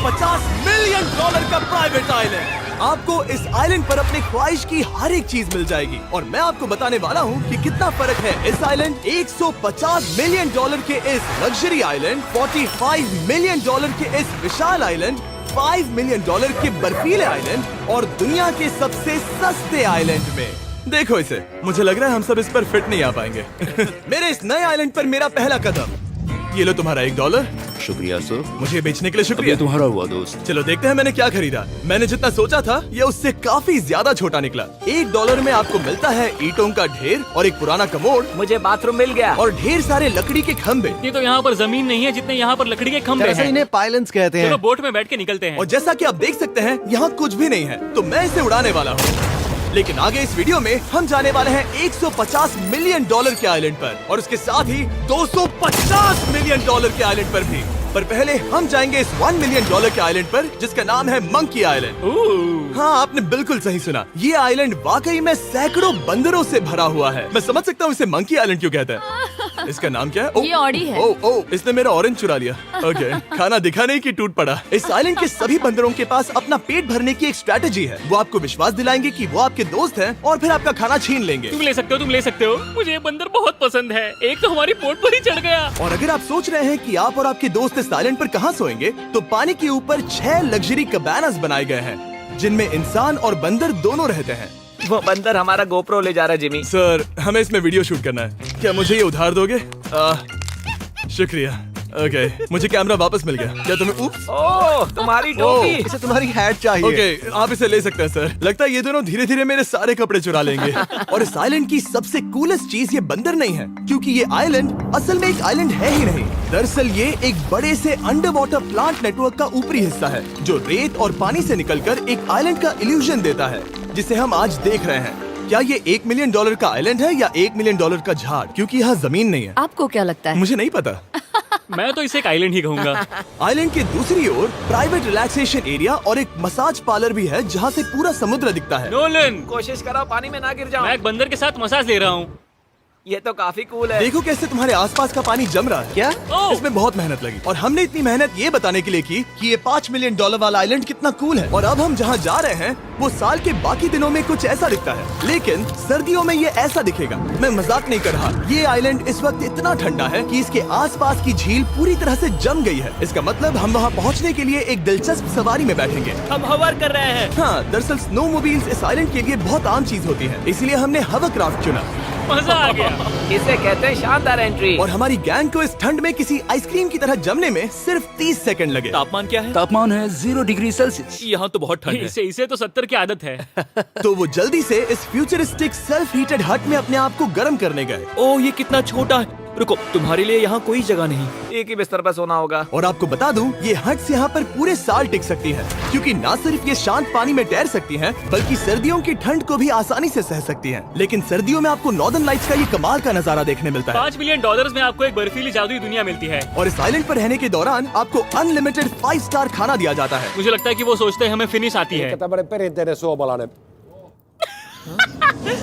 $150 million का private island. आपको इस आइलैंड पर अपनी ख्वाहिश की हर एक चीज मिल जाएगी और मैं आपको बताने वाला हूँ कि कितना फर्क है इस आइलैंड $150 मिलियन के इस लग्जरी आइलैंड, $45 मिलियन के इस विशाल आइलैंड, $5 मिलियन के बर्फीले आइलैंड और दुनिया के सबसे सस्ते आइलैंड में। देखो इसे, मुझे लग रहा है हम सब इस पर फिट नहीं आ पाएंगे। मेरे इस नए आइलैंड पर मेरा पहला कदम। ये लो तुम्हारा $1। शुक्रिया सर। मुझे बेचने के लिए शुक्रिया। ये तुम्हारा हुआ दोस्त। चलो देखते हैं मैंने क्या खरीदा। मैंने जितना सोचा था ये उससे काफी ज्यादा छोटा निकला। $1 में आपको मिलता है ईंटों का ढेर और एक पुराना कमोड। मुझे बाथरूम मिल गया और ढेर सारे लकड़ी के खम्भे। ये तो यहाँ पर जमीन नहीं है जितने यहाँ पर लकड़ी के खंभे हैं। इन्हें पाइलन्स कहते चलो हैं। बोट में बैठ के निकलते हैं। और जैसा कि आप देख सकते हैं यहाँ कुछ भी नहीं है, तो मैं इसे उड़ाने वाला हूँ। लेकिन आगे इस वीडियो में हम जाने वाले हैं $150 मिलियन के आइलैंड पर और उसके साथ ही $250 मिलियन के आइलैंड पर भी। पर पहले हम जाएंगे इस $1 मिलियन के आइलैंड पर जिसका नाम है मंकी आइलैंड। हाँ, आपने बिल्कुल सही सुना। ये आइलैंड वाकई में सैकड़ों बंदरों से भरा हुआ है। मैं समझ सकता हूँ इसे मंकी आइलैंड क्यों कहते हैं। इसका नाम क्या है? ये ऑडी है। ओ, इसने मेरा ऑरेंज चुरा लिया। ओके, खाना दिखा नहीं कि टूट पड़ा। इस आइलैंड के सभी बंदरों के पास अपना पेट भरने की एक स्ट्रैटेजी है। वो आपको विश्वास दिलाएंगे कि वो आपके दोस्त हैं और फिर आपका खाना छीन लेंगे। तुम ले सकते हो। मुझे ये बंदर बहुत पसंद है। एक तो हमारी बोट पर ही चढ़ गया। और अगर आप सोच रहे हैं कि आप और आपके दोस्त इस आइलैंड पर कहाँ सोएंगे, तो पानी के ऊपर 6 लग्जरी कबानास बनाए गए हैं जिनमें इंसान और बंदर दोनों रहते हैं। वो बंदर हमारा गोप्रो ले जा रहा है जिमी। सर, हमें इसमें वीडियो शूट करना है। क्या मुझे ये उधार दोगे? शुक्रिया। ओके, मुझे कैमरा वापस मिल गया। क्या तुम्हें ओह, तुम्हारी टोपी। इसे तुम्हारी हैट चाहिए। ओके, आप इसे ले सकते हैं सर। लगता है ये दोनों धीरे धीरे मेरे सारे कपड़े चुरा लेंगे। और इस आइलैंड की सबसे कूलेस्ट चीज ये बंदर नहीं है, क्योंकि ये आइलैंड असल में एक आइलैंड है ही नहीं। दरअसल ये एक बड़े से अंडर वाटर प्लांट नेटवर्क का ऊपरी हिस्सा है जो रेत और पानी से निकलकर एक आइलैंड का इल्यूजन देता है जिसे हम आज देख रहे हैं। क्या ये $1 मिलियन का आइलैंड है या $1 मिलियन का झाड़? क्योंकि यहाँ जमीन नहीं है। आपको क्या लगता है? मुझे नहीं पता। मैं तो इसे एक आइलैंड ही कहूँगा। आइलैंड के दूसरी ओर प्राइवेट रिलैक्सेशन एरिया और एक मसाज पार्लर भी है जहाँ से पूरा समुद्र दिखता है। नोलन, कोशिश करो पानी में ना गिर जाओ। मैं एक बंदर के साथ मसाज ले रहा हूँ। ये तो काफी कूल है। देखो कैसे तुम्हारे आसपास का पानी जम रहा है। क्या? इसमें बहुत मेहनत लगी और हमने इतनी मेहनत ये बताने के लिए की कि ये $5 मिलियन वाला आइलैंड कितना कूल है। और अब हम जहाँ जा रहे हैं वो साल के बाकी दिनों में कुछ ऐसा दिखता है, लेकिन सर्दियों में ये ऐसा दिखेगा। मैं मजाक नहीं कर रहा। ये आइलैंड इस वक्त इतना ठंडा है कि इसके आसपास की झील पूरी तरह से जम गई है। इसका मतलब हम वहाँ पहुँचने के लिए एक दिलचस्प सवारी में बैठेंगे। हम हवर कर रहे हैं। हाँ, दरअसल स्नो मोबाइल्स इस आइलैंड के लिए बहुत आम चीज होती है, इसलिए हमने हवर क्राफ्ट चुना। मजा आ गया। इसे कहते हैं शानदार एंट्री। और हमारी गैंग को इस ठंड में किसी आइसक्रीम की तरह जमने में सिर्फ 30 सेकंड लगे। तापमान क्या है? तापमान है 0 डिग्री सेल्सियस। यहाँ तो बहुत ठंड है। इसे तो 70 की आदत है। तो वो जल्दी से इस फ्यूचरिस्टिक सेल्फ हीटेड हट में अपने आप को गर्म करने गए। ओह, ये कितना छोटा है। रुको, तुम्हारे लिए यहाँ कोई जगह नहीं। एक ही बिस्तर पर सोना होगा। और आपको बता दूं, ये हट्स यहाँ पर पूरे साल टिक सकती है, क्योंकि न सिर्फ ये शांत पानी में तैर सकती हैं, बल्कि सर्दियों की ठंड को भी आसानी से सह सकती हैं। लेकिन सर्दियों में आपको नॉर्दर्न लाइट्स का ये कमाल का नजारा देखने मिलता है। $5 मिलियन में आपको एक बर्फीली जादुई दुनिया मिलती है। और इस आइलैंड पर रहने के दौरान आपको अनलिमिटेड 5 स्टार खाना दिया जाता है। मुझे लगता है कि वो सोचते हैं हमें फिनिश आती है।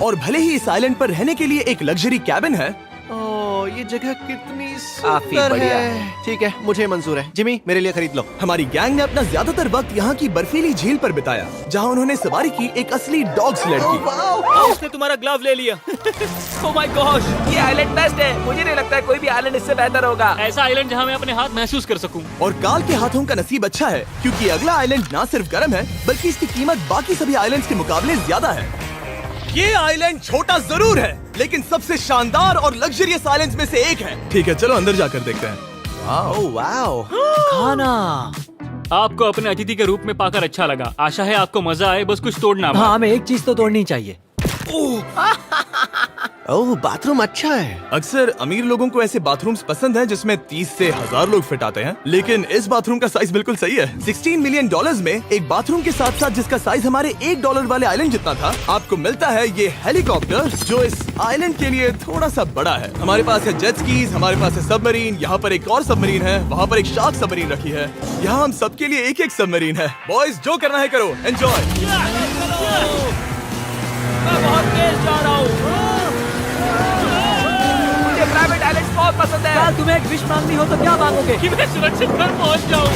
और भले ही इस आइलैंड पर रहने के लिए एक लग्जरी कैबिन है, ओह, ये जगह कितनी काफी सुंदर बढ़िया है। ठीक है, मुझे मंजूर है। जिमी, मेरे लिए खरीद लो। हमारी गैंग ने अपना ज्यादातर वक्त यहाँ की बर्फीली झील पर बिताया, जहाँ उन्होंने सवारी की एक असली डॉग स्लेड की। उसने तुम्हारा ग्लव ले लिया। ओह माय गॉश, ये आइलैंड बेस्ट है। मुझे नहीं लगता है कोई भी आइलैंड इससे बेहतर होगा। ऐसा आइलैंड जहाँ मैं अपने हाथ महसूस कर सकूं। और काल के हाथों का नसीब अच्छा है, क्योंकि अगला आइलैंड न सिर्फ गर्म है, बल्कि इसकी कीमत बाकी सभी आइलैंड्स के मुकाबले ज्यादा है। ये आइलैंड छोटा जरूर है, लेकिन सबसे शानदार और लग्जरियस आइलैंड्स में से एक है। ठीक है, चलो अंदर जाकर देखते हैं। ओह वाओ, खाना। आपको अपने अतिथि के रूप में पाकर अच्छा लगा। आशा है आपको मजा आए, बस कुछ तोड़ना मत। हाँ, हमें एक चीज तो तोड़नी चाहिए। ओह, बाथरूम अच्छा है। अक्सर अमीर लोगों को ऐसे बाथरूम्स पसंद हैं जिसमें 30 से 1000 लोग फिट आते हैं, लेकिन इस बाथरूम का साइज बिल्कुल सही है। $16 मिलियन में एक बाथरूम के साथ साथ जिसका साइज हमारे $1 वाले आइलैंड जितना था, आपको मिलता है ये हेलीकॉप्टर जो इस आइलैंड के लिए थोड़ा सा बड़ा है। हमारे पास है जेट स्कीज, हमारे पास है सबमरीन, यहाँ पर एक और सबमरीन है, वहाँ पर एक शार्क सबमरीन रखी है। यहाँ हम सबके लिए एक एक सबमरीन है। बॉयज, जो करना है करो, एंजॉय। मैं बहुत तेज जा रहा हूँ। मुझे प्राइवेट आइलैंड बहुत पसंद है। तुम्हें एक विश मांगनी हो तो क्या मांगोगे? कि मैं सुरक्षित घर पहुंच जाऊं।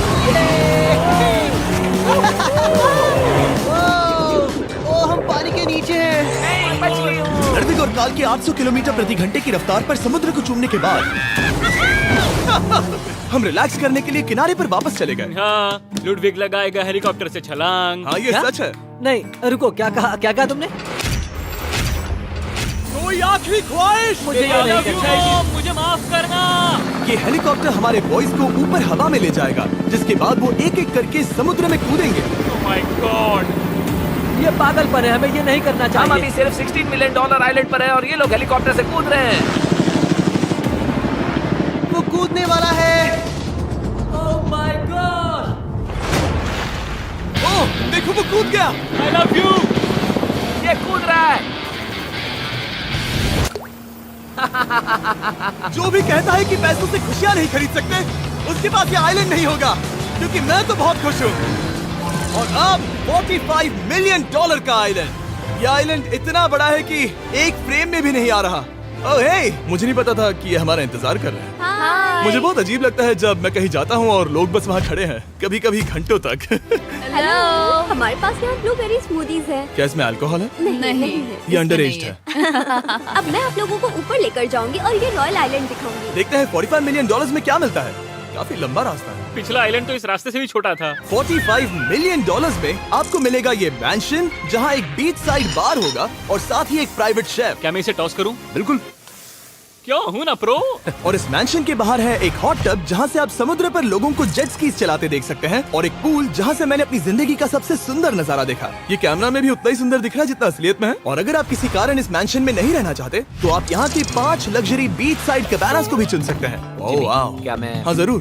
लुडविग और काल के 800 किलोमीटर प्रति घंटे की रफ्तार पर समुद्र को चूमने के बाद हम रिलैक्स करने के लिए किनारे पर वापस चले गए। हाँ, लुडविग लगाएगा हेलीकॉप्टर से छलांग। हाँ, ये क्या? सच है। नहीं रुको, क्या कहा तुमने? कोई आखिरी ख्वाहिश? मुझे ये नहीं करना चाहिए। मुझे माफ करना। ये हेलीकॉप्टर हमारे बॉयज को ऊपर हवा में ले जाएगा, जिसके बाद वो एक एक करके समुद्र में कूदेंगे। Oh my God! ये पागलपन है, हमें ये नहीं करना हम चाहिए। अभी सिर्फ $16 मिलियन आइलैंड पर है और ये लोग हेलीकॉप्टर से कूद रहे हैं। वो कूदने वाला है। Oh my God! ओह, देखो वो कूद गया। I love you! ये कूद रहा है। जो भी कहता है कि पैसों से खुशियां नहीं खरीद सकते, उसके पास ये आइलैंड नहीं होगा, क्योंकि मैं तो बहुत खुश हूँ। और अब $45 मिलियन का आइलैंड। ये आइलैंड इतना बड़ा है कि एक फ्रेम में भी नहीं आ रहा। ओह हे, मुझे नहीं पता था कि ये हमारा इंतजार कर रहे हैं। मुझे बहुत अजीब लगता है जब मैं कहीं जाता हूँ और लोग बस वहाँ खड़े हैं, कभी कभी घंटों तक। हेलो, हमारे पास यहाँ ब्लूबेरी स्मूदीज है। क्या इसमें अल्कोहल है? नहीं ये अंडर एज है। अब मैं आप लोगों को ऊपर लेकर जाऊंगी और ये रॉयल आइलैंड दिखाऊंगी। देखते हैं $45 मिलियन में क्या मिलता है। काफी लंबा रास्ता है। पिछला आइलैंड तो इस रास्ते से भी छोटा था। $45 मिलियन में आपको मिलेगा ये मैंशन, जहाँ एक बीच साइड बार होगा और साथ ही एक प्राइवेट शेफ। क्या मैं इसे टॉस करूं? बिल्कुल। क्यों हूं ना प्रो। और इस मैंशन के बाहर है एक हॉट टब, जहाँ से आप समुद्र पर लोगों को जेट स्कीज चलाते देख सकते हैं, और एक पूल जहाँ से मैंने अपनी जिंदगी का सबसे सुंदर नजारा देखा। ये कैमरा में भी उतना ही सुंदर दिख रहा है जितना असलियत में है। और अगर आप किसी कारण इस मैंशन में नहीं रहना चाहते, तो आप यहाँ की 5 लग्जरी बीच साइड कैबानास को भी चुन सकते हैं। ओह वाह। क्या मैं हाँ जरूर।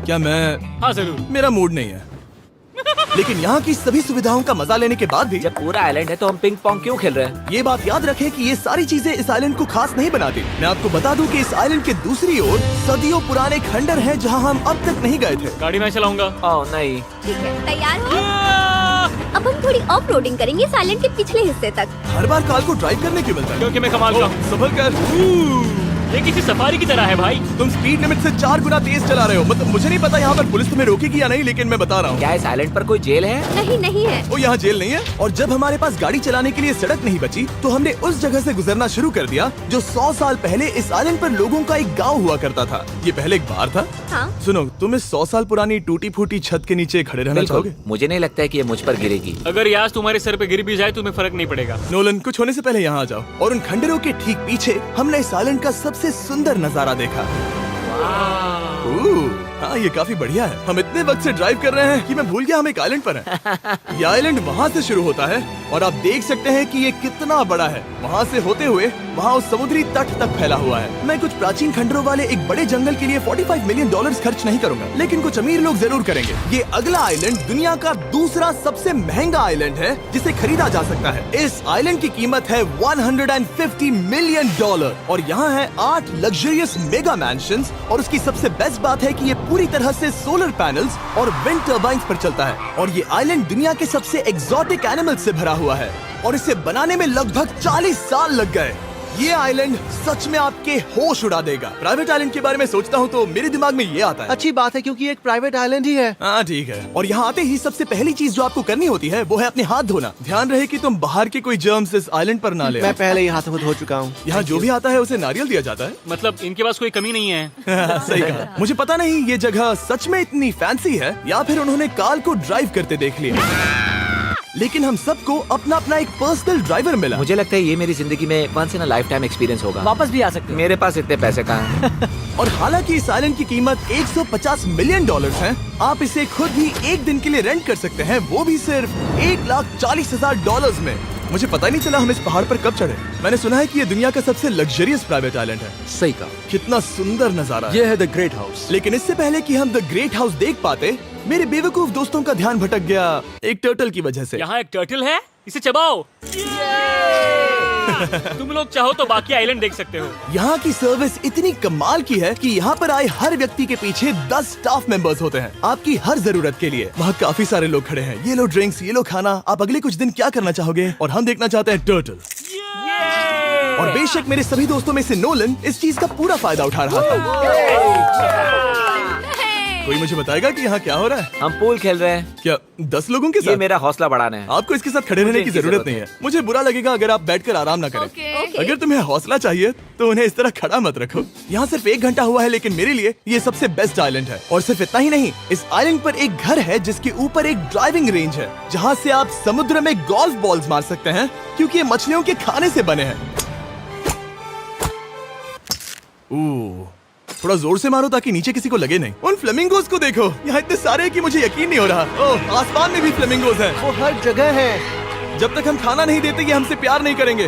क्या मैं? हाँ जरूर। मेरा मूड नहीं है। लेकिन यहाँ की सभी सुविधाओं का मजा लेने के बाद भी जब पूरा आइलैंड है तो हम पिंग पोंग क्यों खेल रहे हैं? ये बात याद रखें कि ये सारी चीजें इस आइलैंड को खास नहीं बनाती। मैं आपको बता दूं कि इस आइलैंड के दूसरी ओर सदियों पुराने खंडर हैं, जहां हम अब तक नहीं गए थे। गाड़ी मैं चलाऊंगा। ओह नहीं। ठीक है, तैयार हो? अब हम थोड़ी ऑफ रोडिंग करेंगे इस आइलैंड के पिछले हिस्से तक। हर बार कार को ड्राइव करने क्यों मिलता है? क्योंकि मैं कमाल का ओह, हूं। संभल कर। ये किसी सफारी की तरह है भाई। तुम स्पीड लिमिट से 4 गुना तेज चला रहे हो। मतलब मुझे नहीं पता यहाँ पर पुलिस तुम्हें रोकेगी या नहीं, लेकिन मैं बता रहा हूँ। क्या इस आइलैंड पर कोई जेल है? नहीं है। वो यहाँ जेल नहीं है। और जब हमारे पास गाड़ी चलाने के लिए सड़क नहीं बची, तो हमने उस जगह से गुजरना शुरू कर दिया जो 100 साल पहले इस आइलैंड पर लोगों का एक गाँव हुआ करता था। ये पहले एक बार था। हाँ? सुनो, तुम इस 100 साल पुरानी टूटी फूटी छत के नीचे खड़े रहना बिल्कुल। चाहोगे? मुझे नहीं लगता है कि ये मुझ पर गिरेगी। अगर ये आज तुम्हारे सर पे गिर भी जाए तुम्हें फर्क नहीं पड़ेगा। नोलन, कुछ होने से पहले यहाँ आ जाओ। और उन खंडरों के ठीक पीछे हमने इस आइलैंड का सबसे सुंदर नजारा देखा। हाँ, ये काफी बढ़िया है। हम इतने वक्त से ड्राइव कर रहे हैं कि मैं भूल गया हम एक आइलैंड पर हैं। ये आइलैंड वहाँ से शुरू होता है और आप देख सकते हैं कि ये कितना बड़ा है। वहाँ से होते हुए वहाँ उस समुद्री तट तक फैला हुआ है। मैं कुछ प्राचीन खंडरों वाले एक बड़े जंगल के लिए $45 मिलियन खर्च नहीं करूंगा, लेकिन कुछ अमीर लोग जरूर करेंगे। ये अगला आइलैंड दुनिया का दूसरा सबसे महंगा आइलैंड है जिसे खरीदा जा सकता है। इस आइलैंड की कीमत है $150 मिलियन और यहाँ है 8 लग्जरियस मेगा मैंशंस। और उसकी सबसे बेस्ट बात है कि ये पूरी तरह से सोलर पैनल्स और विंड टर्बाइन्स पर चलता है। और ये आइलैंड दुनिया के सबसे एक्सोटिक एनिमल्स से भरा हुआ है और इसे बनाने में लगभग 40 साल लग गए। ये आइलैंड सच में आपके होश उड़ा देगा। प्राइवेट आइलैंड के बारे में सोचता हूँ तो मेरे दिमाग में ये आता है। अच्छी बात है, क्योंकि एक प्राइवेट आइलैंड ही है। हाँ ठीक है। और यहाँ आते ही सबसे पहली चीज जो आपको करनी होती है वो है अपने हाथ धोना। ध्यान रहे कि तुम बाहर के कोई जर्म्स इस आइलैंड पर ना ले। मैं पहले ही हाथों को धो चुका हूँ। यहाँ जो भी आता है उसे नारियल दिया जाता है। मतलब इनके पास कोई कमी नहीं है। सही कहा। मुझे पता नहीं ये जगह सच में इतनी फैंसी है या फिर उन्होंने कार को ड्राइव करते देख लिया, लेकिन हम सबको अपना अपना एक पर्सनल ड्राइवर मिला। मुझे लगता है ये मेरी जिंदगी में once in a lifetime experience होगा। वापस भी आ सकते हो। मेरे पास इतने पैसे कहाँ हैं? और हालांकि इस आइलैंड की कीमत $150 मिलियन है, आप इसे खुद ही एक दिन के लिए रेंट कर सकते हैं, वो भी सिर्फ $1,40,000 में। मुझे पता ही नहीं चला हम इस पहाड़ पर कब चढ़े। मैंने सुना है कि ये दुनिया का सबसे लग्जरियस प्राइवेट आइलैंड है। सही कहा। कितना सुंदर नजारा है। ये है द ग्रेट हाउस। लेकिन इससे पहले कि हम द ग्रेट हाउस देख पाते, मेरे बेवकूफ दोस्तों का ध्यान भटक गया एक टर्टल की वजह से। यहाँ एक टर्टल है, इसे चबाओ। तुम लोग चाहो तो बाकी आइलैंड देख सकते हो। यहाँ की सर्विस इतनी कमाल की है कि यहाँ पर आए हर व्यक्ति के पीछे 10 स्टाफ मेंबर्स होते हैं आपकी हर जरूरत के लिए। वहाँ काफी सारे लोग खड़े हैं। ये लो ड्रिंक्स, ये लो खाना। आप अगले कुछ दिन क्या करना चाहोगे? और हम देखना चाहते हैं टर्टल। और बेशक मेरे सभी दोस्तों में से नोलन इस चीज का पूरा फायदा उठा रहा था। कोई मुझे बताएगा कि यहाँ क्या हो रहा है? हम पूल खेल रहे हैं। क्या 10 लोगों के ये साथ? मेरा हौसला बढ़ाना है। आपको इसके साथ खड़े रहने की इनकी जरूरत नहीं है। मुझे बुरा लगेगा अगर आप बैठकर आराम ना करें। ओके। अगर तुम्हें हौसला चाहिए तो उन्हें इस तरह खड़ा मत रखो। यहाँ सिर्फ 1 घंटा हुआ है, लेकिन मेरे लिए ये सबसे बेस्ट आइलैंड है। और सिर्फ इतना ही नहीं, इस आइलैंड पर एक घर है जिसके ऊपर एक ड्राइविंग रेंज है, जहाँ से आप समुद्र में गोल्फ बॉल्स मार सकते हैं, क्योंकि ये मछलियों के खाने से बने हैं। थोड़ा जोर से मारो ताकि नीचे किसी को लगे नहीं। उन फ्लेमिंगोज को देखो, यहाँ इतने सारे हैं कि मुझे यकीन नहीं हो रहा। ओह, आसमान में भी फ्लेमिंगोज हैं। वो हर जगह है। जब तक हम खाना नहीं देते ये हमसे प्यार नहीं करेंगे।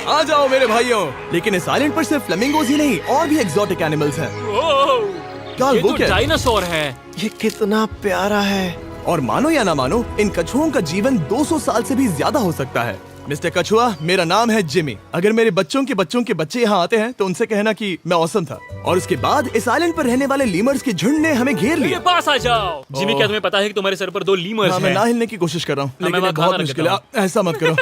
आ जाओ मेरे भाइयों। लेकिन इस आइलैंड पर सिर्फ फ्लेमिंगोज ही नहीं, और भी एक्सोटिक एनिमल्स हैं। काल, ये वो तो क्या है? डायनासोर है। ये कितना प्यारा है। और मानो या ना मानो, इन कछुओं का जीवन 200 साल से भी ज्यादा हो सकता है। मिस्टर कछुआ, मेरा नाम है जिमी। अगर मेरे बच्चों के बच्चे यहाँ आते हैं तो उनसे कहना कि मैं औसम था। और उसके बाद इस आइलैंड पर रहने वाले लीमर्स के झुंड ने हमें घेर मेरे लिया। पास आ जाओ। जिमी, क्या तुम्हें पता है कि तुम्हारे सर पर 2 लीमर्स हाँ, मैं हैं? ना हिलने की कोशिश कर रहा हूँ, मैं लेकिन ये वहाँ बहुत खाना मुश्किल है। रखता ऐसा मत करो।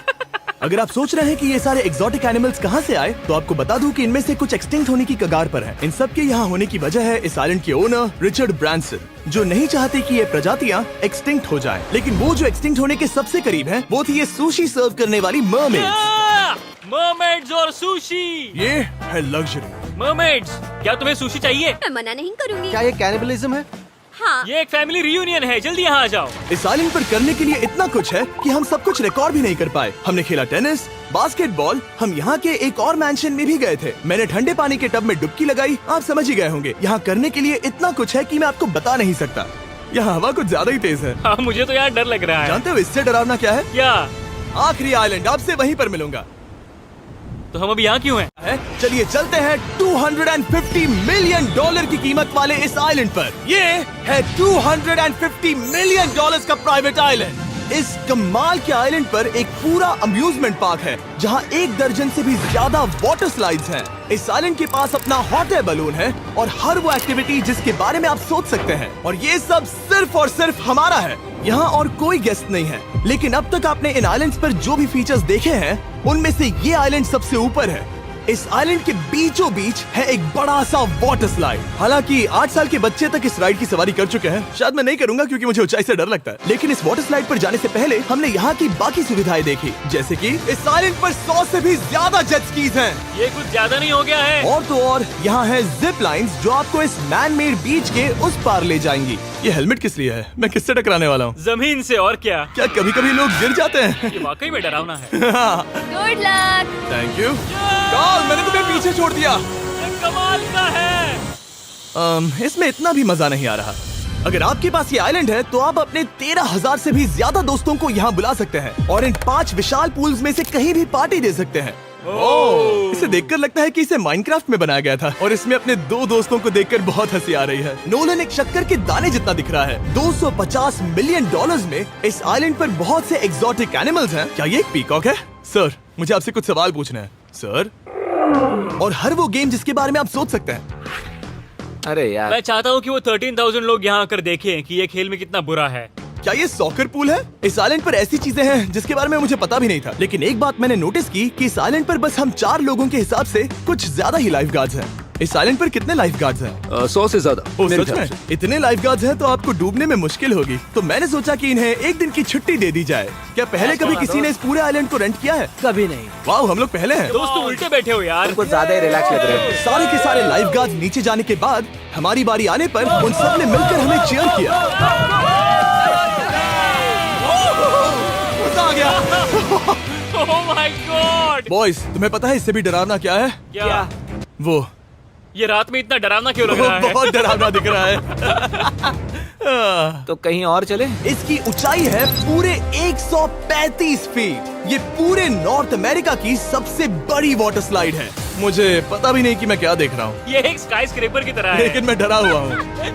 अगर आप सोच रहे हैं कि ये सारे एक्सोटिक एनिमल्स कहाँ से आए, तो आपको बता दूं कि इनमें से कुछ एक्सटिंक्ट होने की कगार पर हैं। इन सब के यहाँ होने की वजह है इस आइलैंड के ओनर रिचर्ड ब्रांसन, जो नहीं चाहते कि ये प्रजातियाँ एक्सटिंक्ट हो जाएं। लेकिन वो जो एक्सटिंक्ट होने के सबसे करीब हैं, वो थी ये सुशी सर्व करने वाली मरमेड्स। मरमेड्स और सुशी। ये है लग्जरी। मरमेड्स, क्या तुम्हें सुशी चाहिए? मैं मना नहीं करूंगी। क्या ये कैनिबलिज्म है? हाँ। ये एक फैमिली रियूनियन है, जल्दी यहाँ आ जाओ। इस आइलैंड पर करने के लिए इतना कुछ है कि हम सब कुछ रिकॉर्ड भी नहीं कर पाए। हमने खेला टेनिस, बास्केटबॉल, हम यहाँ के एक और मैंशन में भी गए थे। मैंने ठंडे पानी के टब में डुबकी लगाई। आप समझ ही गए होंगे। यहाँ करने के लिए इतना कुछ है कि मैं आपको बता नहीं सकता। यहाँ हवा कुछ ज्यादा ही तेज है। हाँ, मुझे तो यार डर लग रहा है। जानते हो इससे डरावना क्या है? क्या? आखिरी आइलैंड, आपसे वहीं पर मिलूंगा। तो हम अभी यहाँ क्यों हैं? चलिए चलते हैं $250 मिलियन की कीमत वाले इस आइलैंड पर। ये है $250 मिलियन का प्राइवेट आइलैंड। इस कमाल के आइलैंड पर एक पूरा अम्यूजमेंट पार्क है, जहां 1 दर्जन से भी ज्यादा वाटर स्लाइड्स हैं। इस आइलैंड के पास अपना हॉट एयर बलून है और हर वो एक्टिविटी जिसके बारे में आप सोच सकते हैं। और ये सब सिर्फ और सिर्फ हमारा है। यहाँ और कोई गेस्ट नहीं है। लेकिन अब तक आपने इन आइलैंड्स पर जो भी फीचर्स देखे हैं, उनमें से ये आइलैंड सबसे ऊपर है। इस आइलैंड के बीचों बीच है एक बड़ा सा वाटर स्लाइड। हालांकि 8 साल के बच्चे तक इस राइड की सवारी कर चुके हैं। शायद मैं नहीं करूंगा क्योंकि मुझे ऊंचाई से डर लगता है। लेकिन इस वाटर स्लाइड पर जाने से पहले हमने यहाँ की बाकी सुविधाएं देखी, जैसे कि इस आइलैंड पर 100 से भी ज्यादा जेट स्कीज हैं। ये कुछ ज्यादा नहीं हो गया है? और तो और यहाँ है जिप लाइन्स जो आपको इस मैन मेड बीच के उस पार ले जाएंगी। ये हेलमेट किस लिए है? मैं किससे टकराने वाला हूँ? जमीन से, और क्या? क्या कभी कभी लोग गिर जाते हैं? ये वाकई में डरावना है। Good luck. Thank you. Carl, मैंने तुम्हें पीछे छोड़ दिया। ये कमाल का है। इसमें इतना भी मजा नहीं आ रहा। अगर आपके पास ये आइलैंड है तो आप अपने 13,000 से भी ज्यादा दोस्तों को यहाँ बुला सकते हैं और इन 5 विशाल पूल्स में से कहीं भी पार्टी दे सकते हैं। ओह, इसे देखकर लगता है कि इसे माइनक्राफ्ट में बनाया गया था। और इसमें अपने 2 दोस्तों को देखकर बहुत हंसी आ रही है। नोलन एक शक्कर के दाने जितना दिख रहा है। $250 मिलियन में इस आइलैंड पर बहुत से एक्सोटिक एनिमल्स हैं। क्या ये एक पीकॉक है? सर, मुझे आपसे कुछ सवाल पूछना है सर। और हर वो गेम जिसके बारे में आप सोच सकते हैं। अरे यार, मैं चाहता हूँ कि वो 13,000 लोग यहाँ आकर देखें कि ये खेल में कितना बुरा है। क्या ये सॉकर पूल है? इस आइलैंड पर ऐसी चीजें हैं जिसके बारे में मुझे पता भी नहीं था। लेकिन एक बात मैंने नोटिस की कि इस आइलैंड पर बस हम 4 लोगों के हिसाब से कुछ ज्यादा ही लाइफ गार्ड्स हैं। इस आइलैंड पर कितने लाइफ गार्ड्स हैं? 100 से ज्यादा। ओ, मेरे सच ख्याल में? से। इतने लाइफ गार्ड्स हैं तो आपको डूबने में मुश्किल होगी। तो मैंने सोचा कि इन्हें एक दिन की छुट्टी दे दी जाए। क्या पहले कभी किसी ने इस पूरे आइलैंड को रेंट किया है? कभी नहीं। वाह, हम लोग पहले हैं। दोस्त तो उल्टे बैठे हो यार। कुछ ज्यादा ही रिलैक्स लग रहे हैं। सारे के सारे लाइफ गार्ड्स नीचे जाने के बाद हमारी बारी आने पर उन सब ने मिलकर हमें चीयर किया। मजा आ गया। ओह माय गॉड। बॉयज, तुम्हें पता है इससे भी डरावना क्या है? क्या? वो ये रात में इतना डरावना क्यों लग रहा है? बहुत डरावना दिख रहा है। तो कहीं और चले? इसकी ऊंचाई है पूरे 135 फीट। ये पूरे नॉर्थ अमेरिका की सबसे बड़ी वाटर स्लाइड है। मुझे पता भी नहीं कि मैं क्या देख रहा हूँ, ये एक स्काई स्क्रेपर की तरह है। लेकिन मैं डरा हुआ हूँ।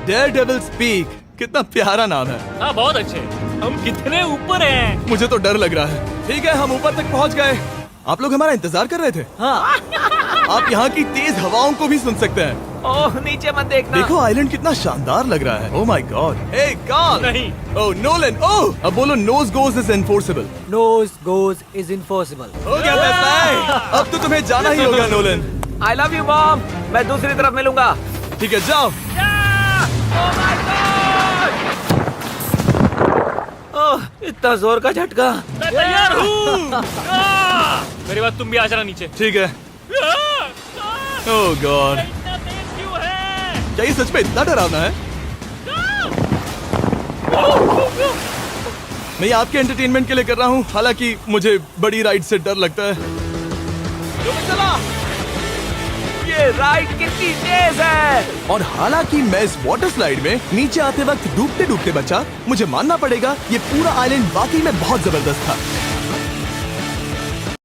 डेयरडेविल्स पीक, कितना प्यारा नाम है। हाँ, बहुत अच्छे। हम कितने ऊपर हैं? मुझे तो डर लग रहा है। ठीक है, हम ऊपर तक पहुँच गए। आप लोग हमारा इंतजार कर रहे थे। हाँ। आप यहाँ की तेज हवाओं को भी सुन सकते हैं। ओह, नीचे मत देखना। देखो आइलैंड कितना शानदार लग रहा है। Oh my God. Hey Carl. नहीं। Oh Nolan. ओह, अब बोलो nose goes is enforceable. Nose goes is enforceable. हो गया फैसला। अब तो तुम्हें जाना ही होगा Nolan. I love you mom. मैं दूसरी तरफ मिलूंगा। ठीक है, जाओ। इतना जोर का झटका। मैं तैयार हूँ। मेरे बाद तुम भी आ जाना नीचे। ठीक है। ओह गॉड, इतना तेज क्यों है? क्या ये सच में इतना डरावना है? मैं ये आपके एंटरटेनमेंट के लिए कर रहा हूँ, हालांकि मुझे बड़ी राइड से डर लगता है। ये राइड कितनी तेज है। और हालांकि मैं इस वाटर स्लाइड में नीचे आते वक्त डूबते डूबते बचा, मुझे मानना पड़ेगा ये पूरा आइलैंड वाकई में बहुत जबरदस्त था।